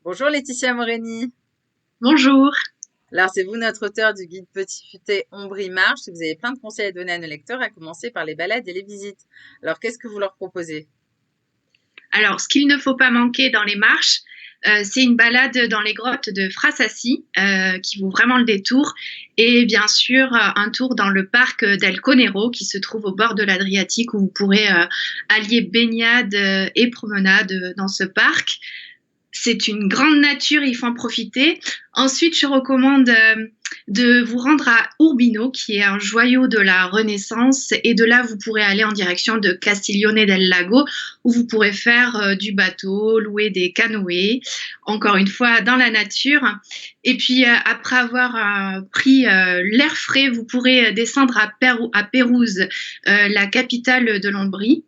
Bonjour Laetitia Moreni. Bonjour. Alors, c'est vous notre auteur du guide Petit Futé Ombrie Marche et vous avez plein de conseils à donner à nos lecteurs, à commencer par les balades et les visites. Alors, qu'est-ce que vous leur proposez? Alors, ce qu'il ne faut pas manquer dans les marches, c'est une balade dans les grottes de Frassassi, qui vaut vraiment le détour, et bien sûr un tour dans le parc d'El Conero, qui se trouve au bord de l'Adriatique, où vous pourrez allier baignade et promenade dans ce parc. C'est une grande nature, il faut en profiter. Ensuite, je recommande de vous rendre à Urbino, qui est un joyau de la Renaissance. Et de là, vous pourrez aller en direction de Castiglione del Lago, où vous pourrez faire du bateau, louer des canoës, encore une fois dans la nature. Et puis, après avoir pris l'air frais, vous pourrez descendre à Pérouse, la capitale de l'Ombrie,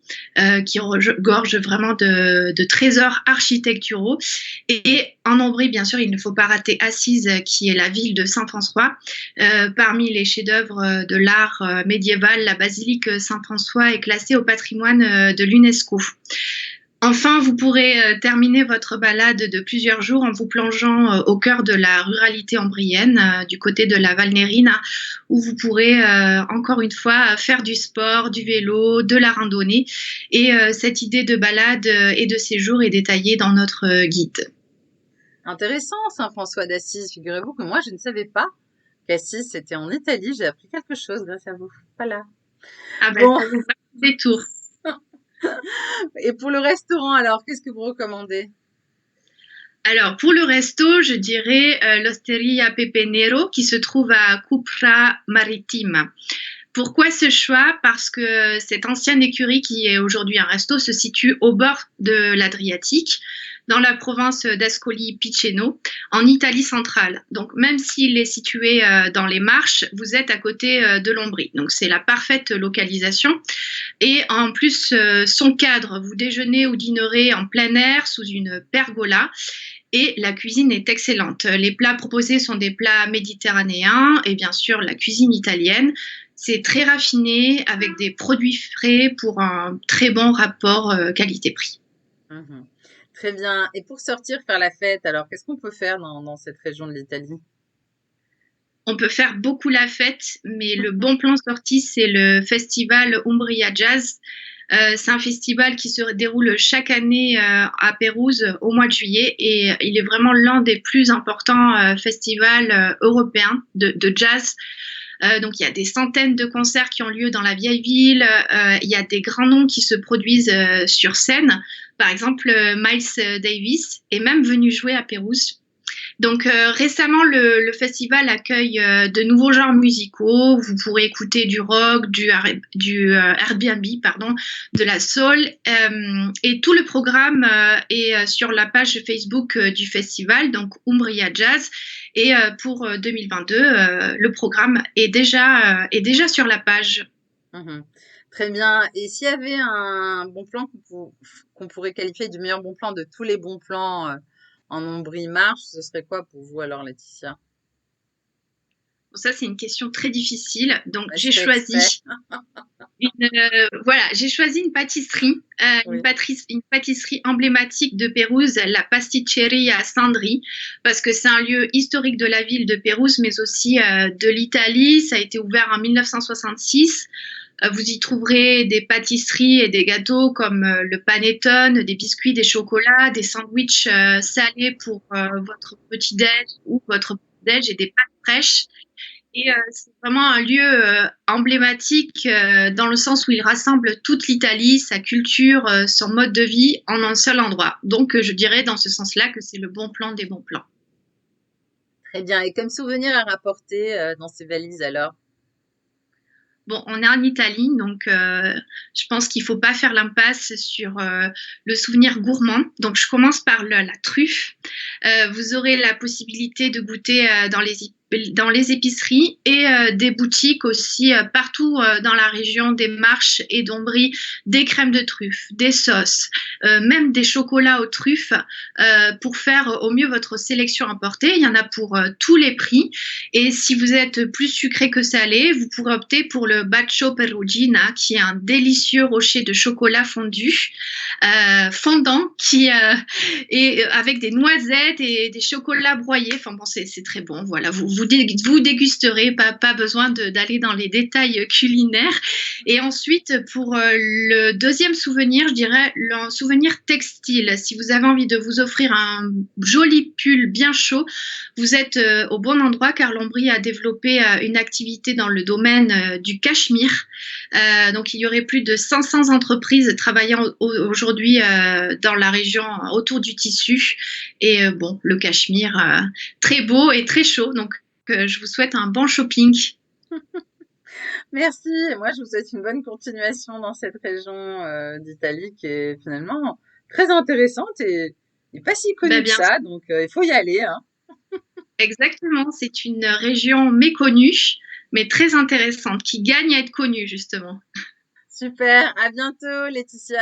qui regorge vraiment de trésors architecturaux. Et en Ombrie, bien sûr, il ne faut pas rater Assise, qui est la ville de Saint-François. Parmi les chefs-d'œuvre de l'art médiéval, la basilique Saint-François est classée au patrimoine de l'UNESCO. Enfin, vous pourrez terminer votre balade de plusieurs jours en vous plongeant au cœur de la ruralité ombrienne, du côté de la Valnerina, où vous pourrez encore une fois faire du sport, du vélo, de la randonnée. Et cette idée de balade et de séjour est détaillée dans notre guide. Intéressant, Saint-François d'Assise. Figurez-vous que moi, je ne savais pas qu'Assise, c'était en Italie. J'ai appris quelque chose grâce à vous. Voilà. Ah ben, Bon, ça vous fait un détour. et pour le restaurant, alors, qu'est-ce que vous recommandez? Alors, pour le resto, je dirais l'Osteria Pepe Nero, qui se trouve à Cupra Marittima. Pourquoi ce choix? Parce que cette ancienne écurie, qui est aujourd'hui un resto, se situe au bord de l'Adriatique, dans la province d'Ascoli Piceno, en Italie centrale. Donc, même s'il est situé dans les Marches, vous êtes à côté de l'Ombrie. Donc, c'est la parfaite localisation. Et en plus, son cadre, vous déjeunez ou dînerez en plein air sous une pergola. Et la cuisine est excellente. Les plats proposés sont des plats méditerranéens et bien sûr la cuisine italienne. C'est très raffiné avec des produits frais pour un très bon rapport qualité-prix. Mhm. Très bien. Et pour sortir, faire la fête, alors, qu'est-ce qu'on peut faire dans cette région de l'Italie? On peut faire beaucoup la fête, mais le bon plan sorti, c'est le festival Umbria Jazz. C'est un festival qui se déroule chaque année à Pérouse au mois de juillet et il est vraiment l'un des plus importants festivals européens de jazz. Donc il y a des centaines de concerts qui ont lieu dans la vieille ville. Il y a des grands noms qui se produisent sur scène. Par exemple, Miles Davis est même venu jouer à Pérouse. Donc récemment, le festival accueille de nouveaux genres musicaux. Vous pourrez écouter du rock, du Airbnb, pardon, de la soul. Et tout le programme est sur la page Facebook du festival, donc Umbria Jazz. Et pour 2022, le programme est déjà sur la page. Mhm. Très bien. Et s'il y avait un bon plan qu'on pourrait qualifier du meilleur bon plan de tous les bons plans en Ombrie Marche, ce serait quoi pour vous alors, Laetitia? Bon, ça, c'est une question très difficile. Donc, Ouais, je fais exprès. j'ai choisi une pâtisserie, Oui. une pâtisserie emblématique de Pérouse, la Pasticceria Sandri, parce que c'est un lieu historique de la ville de Pérouse, mais aussi de l'Italie. Ça a été ouvert en 1966. Vous y trouverez des pâtisseries et des gâteaux comme le panettone, des biscuits, des chocolats, des sandwichs salés pour votre petit-déj ou votre déj et des pâtes fraîches. Et c'est vraiment un lieu emblématique dans le sens où il rassemble toute l'Italie, sa culture, son mode de vie en un seul endroit. Donc, je dirais dans ce sens-là que c'est le bon plan des bons plans. Très bien. Et comme souvenir à rapporter dans ces valises alors? Bon, on est en Italie, donc je pense qu'il faut pas faire l'impasse sur le souvenir gourmand. Donc, je commence par la truffe. Vous aurez la possibilité de goûter dans les dans les épiceries et des boutiques aussi partout dans la région des Marches et d'Ombrie, des crèmes de truffes, des sauces, même des chocolats aux truffes pour faire au mieux votre sélection importée. Il y en a pour tous les prix. Et si vous êtes plus sucré que salé, vous pourrez opter pour le Bacio Perugina, qui est un délicieux rocher de chocolat fondu, fondant, qui est avec des noisettes et des chocolats broyés. Enfin bon, c'est très bon. Voilà, vous dégusterez, pas besoin d'aller dans les détails culinaires. Et ensuite, pour le deuxième souvenir, je dirais un souvenir textile. Si vous avez envie de vous offrir un joli pull bien chaud, vous êtes au bon endroit, car l'Ombrie a développé une activité dans le domaine du cachemire. Donc, il y aurait plus de 500 entreprises travaillant aujourd'hui dans la région autour du tissu. Et bon, le cachemire, très beau et très chaud. Donc, je vous souhaite un bon shopping. Merci. Et moi, je vous souhaite une bonne continuation dans cette région d'Italie qui est finalement très intéressante et pas si connue Ben, que bien, ça. Donc, il faut y aller, hein. exactement. C'est une région méconnue, mais très intéressante, qui gagne à être connue, justement. Super. À bientôt, Laetitia.